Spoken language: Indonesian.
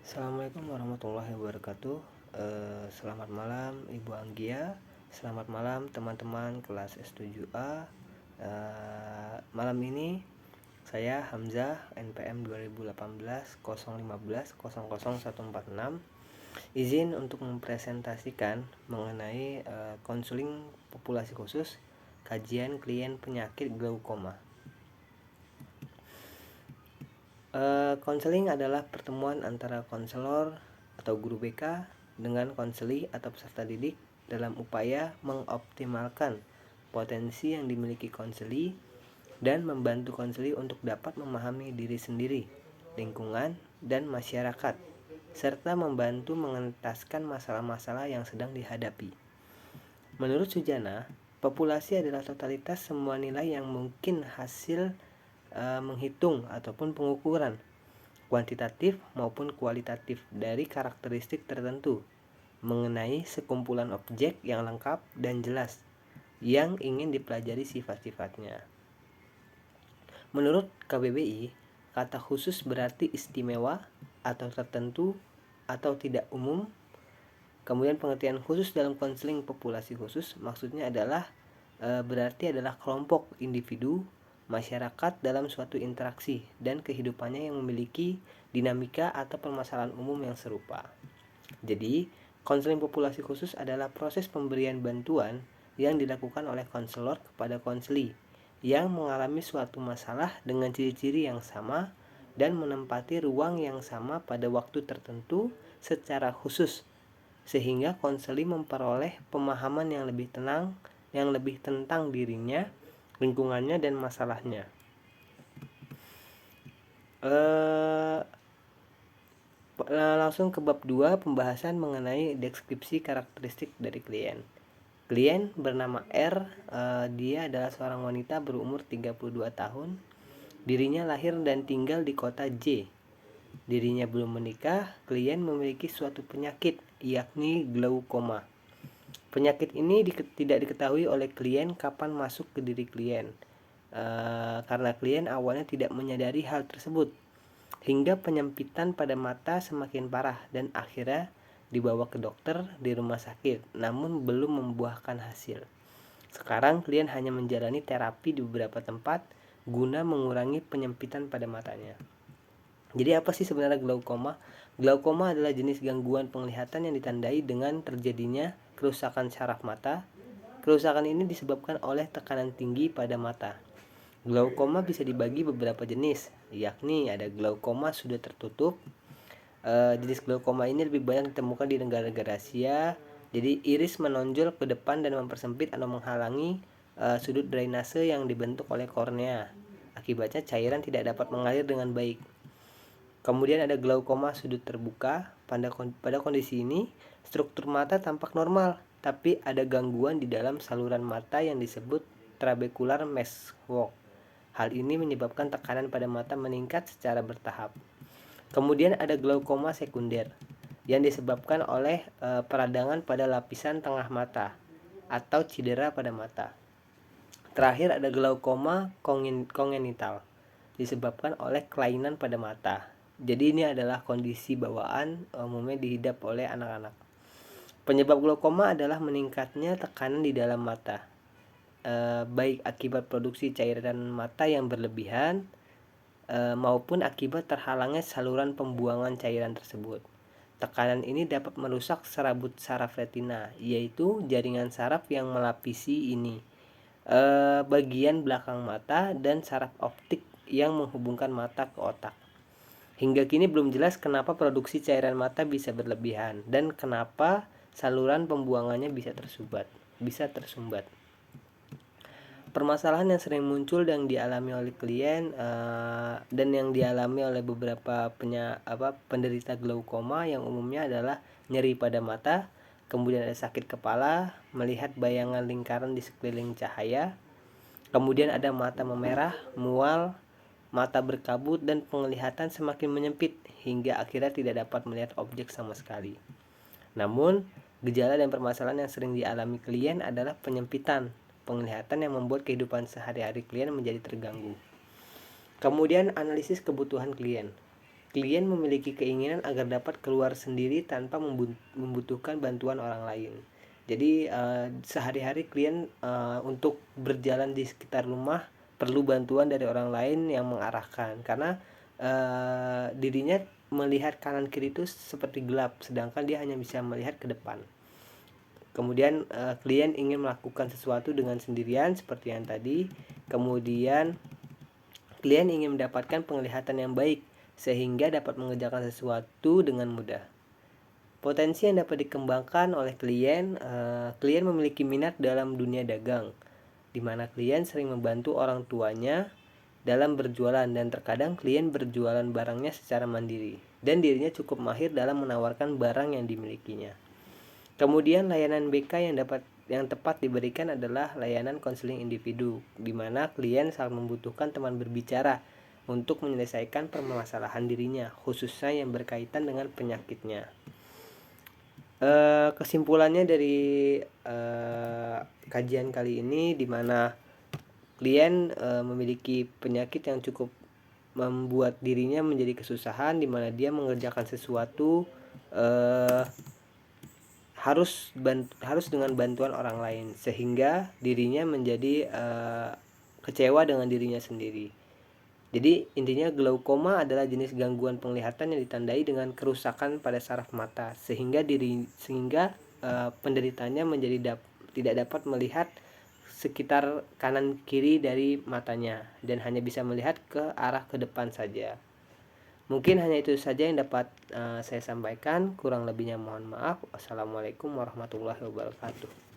Assalamualaikum warahmatullahi wabarakatuh. Selamat malam Ibu Anggia. Selamat malam teman-teman kelas S7A. Malam ini saya Hamzah, NPM 2018 015 00146, izin untuk mempresentasikan mengenai konseling populasi khusus kajian klien penyakit glaukoma. Konseling adalah pertemuan antara konselor atau guru BK dengan konseli atau peserta didik dalam upaya mengoptimalkan potensi yang dimiliki konseli dan membantu konseli untuk dapat memahami diri sendiri, lingkungan, dan masyarakat, serta membantu mengentaskan masalah-masalah yang sedang dihadapi. Menurut Sujana, populasi adalah totalitas semua nilai yang mungkin hasil menghitung ataupun pengukuran kuantitatif maupun kualitatif dari karakteristik tertentu mengenai sekumpulan objek yang lengkap dan jelas yang ingin dipelajari sifat-sifatnya. Menurut KBBI, kata khusus berarti istimewa atau tertentu atau tidak umum. Kemudian pengertian khusus dalam konseling populasi khusus maksudnya adalah berarti adalah kelompok individu masyarakat dalam suatu interaksi dan kehidupannya yang memiliki dinamika atau permasalahan umum yang serupa. Jadi, konseling populasi khusus adalah proses pemberian bantuan yang dilakukan oleh konselor kepada konseli yang mengalami suatu masalah dengan ciri-ciri yang sama dan menempati ruang yang sama pada waktu tertentu secara khusus, sehingga konseli memperoleh pemahaman yang lebih tenang, yang lebih tentang dirinya, lingkungannya, dan masalahnya. Langsung ke bab 2, pembahasan mengenai deskripsi karakteristik dari klien. Klien bernama R, dia adalah seorang wanita berumur 32 tahun. Dirinya lahir dan tinggal di kota J. Dirinya belum menikah. Klien memiliki suatu penyakit, yakni glaukoma. Penyakit ini tidak diketahui oleh klien kapan masuk ke diri klien, karena klien awalnya tidak menyadari hal tersebut, hingga penyempitan pada mata semakin parah dan akhirnya dibawa ke dokter di rumah sakit, namun belum membuahkan hasil. Sekarang klien hanya menjalani terapi di beberapa tempat guna mengurangi penyempitan pada matanya. Jadi apa sih sebenarnya glaukoma? Glaukoma adalah jenis gangguan penglihatan yang ditandai dengan terjadinya kerusakan syaraf mata. Kerusakan ini disebabkan oleh tekanan tinggi pada mata. Glaukoma bisa dibagi beberapa jenis, yakni ada glaukoma sudut tertutup. Jenis glaukoma ini lebih banyak ditemukan di negara-negara Asia. Jadi iris menonjol ke depan dan mempersempit atau menghalangi sudut drainase yang dibentuk oleh kornea. Akibatnya cairan tidak dapat mengalir dengan baik. Kemudian ada glaukoma sudut terbuka. Pada kondisi ini, struktur mata tampak normal, tapi ada gangguan di dalam saluran mata yang disebut trabecular meshwork. Hal ini menyebabkan tekanan pada mata meningkat secara bertahap. Kemudian ada glaukoma sekunder yang disebabkan oleh peradangan pada lapisan tengah mata atau cedera pada mata. Terakhir ada glaukoma kongenital disebabkan oleh kelainan pada mata. Jadi ini adalah kondisi bawaan umumnya dihidap oleh anak-anak. Penyebab glaukoma adalah meningkatnya tekanan di dalam mata, baik akibat produksi cairan mata yang berlebihan maupun akibat terhalangnya saluran pembuangan cairan tersebut. Tekanan ini dapat merusak serabut saraf retina, yaitu jaringan saraf yang melapisi ini, bagian belakang mata, dan saraf optik yang menghubungkan mata ke otak. Hingga kini belum jelas kenapa produksi cairan mata bisa berlebihan dan kenapa saluran pembuangannya bisa tersumbat. Permasalahan yang sering muncul dan dialami oleh klien dan yang dialami oleh beberapa penderita glaukoma yang umumnya adalah nyeri pada mata, kemudian ada sakit kepala, melihat bayangan lingkaran di sekeliling cahaya, kemudian ada mata memerah, mual, mata berkabut, dan penglihatan semakin menyempit hingga akhirnya tidak dapat melihat objek sama sekali. Namun, gejala dan permasalahan yang sering dialami klien adalah penyempitan penglihatan yang membuat kehidupan sehari-hari klien menjadi terganggu. Kemudian analisis kebutuhan klien. klien memiliki keinginan agar dapat keluar sendiri tanpa membutuhkan bantuan orang lain. Jadi sehari-hari klien untuk berjalan di sekitar rumah perlu bantuan dari orang lain yang mengarahkan, karena dirinya melihat kanan kiri itu seperti gelap, sedangkan dia hanya bisa melihat ke depan. Kemudian klien ingin melakukan sesuatu dengan sendirian seperti yang tadi. Kemudian klien ingin mendapatkan penglihatan yang baik sehingga dapat mengerjakan sesuatu dengan mudah. Potensi yang dapat dikembangkan oleh klien, klien memiliki minat dalam dunia dagang, di mana klien sering membantu orang tuanya dalam berjualan, dan terkadang klien berjualan barangnya secara mandiri dan dirinya cukup mahir dalam menawarkan barang yang dimilikinya. Kemudian layanan BK yang tepat diberikan adalah layanan konseling individu, di mana klien sangat membutuhkan teman berbicara untuk menyelesaikan permasalahan dirinya, khususnya yang berkaitan dengan penyakitnya. Kesimpulannya dari kajian kali ini, di mana klien memiliki penyakit yang cukup membuat dirinya menjadi kesusahan, di mana dia mengerjakan sesuatu harus dengan bantuan orang lain, sehingga dirinya menjadi kecewa dengan dirinya sendiri. Jadi intinya glaukoma adalah jenis gangguan penglihatan yang ditandai dengan kerusakan pada saraf mata, sehingga penderitanya menjadi tidak dapat melihat sekitar kanan kiri dari matanya dan hanya bisa melihat ke arah ke depan saja. Mungkin hanya itu saja yang dapat saya sampaikan. Kurang lebihnya mohon maaf. Wassalamualaikum warahmatullahi wabarakatuh.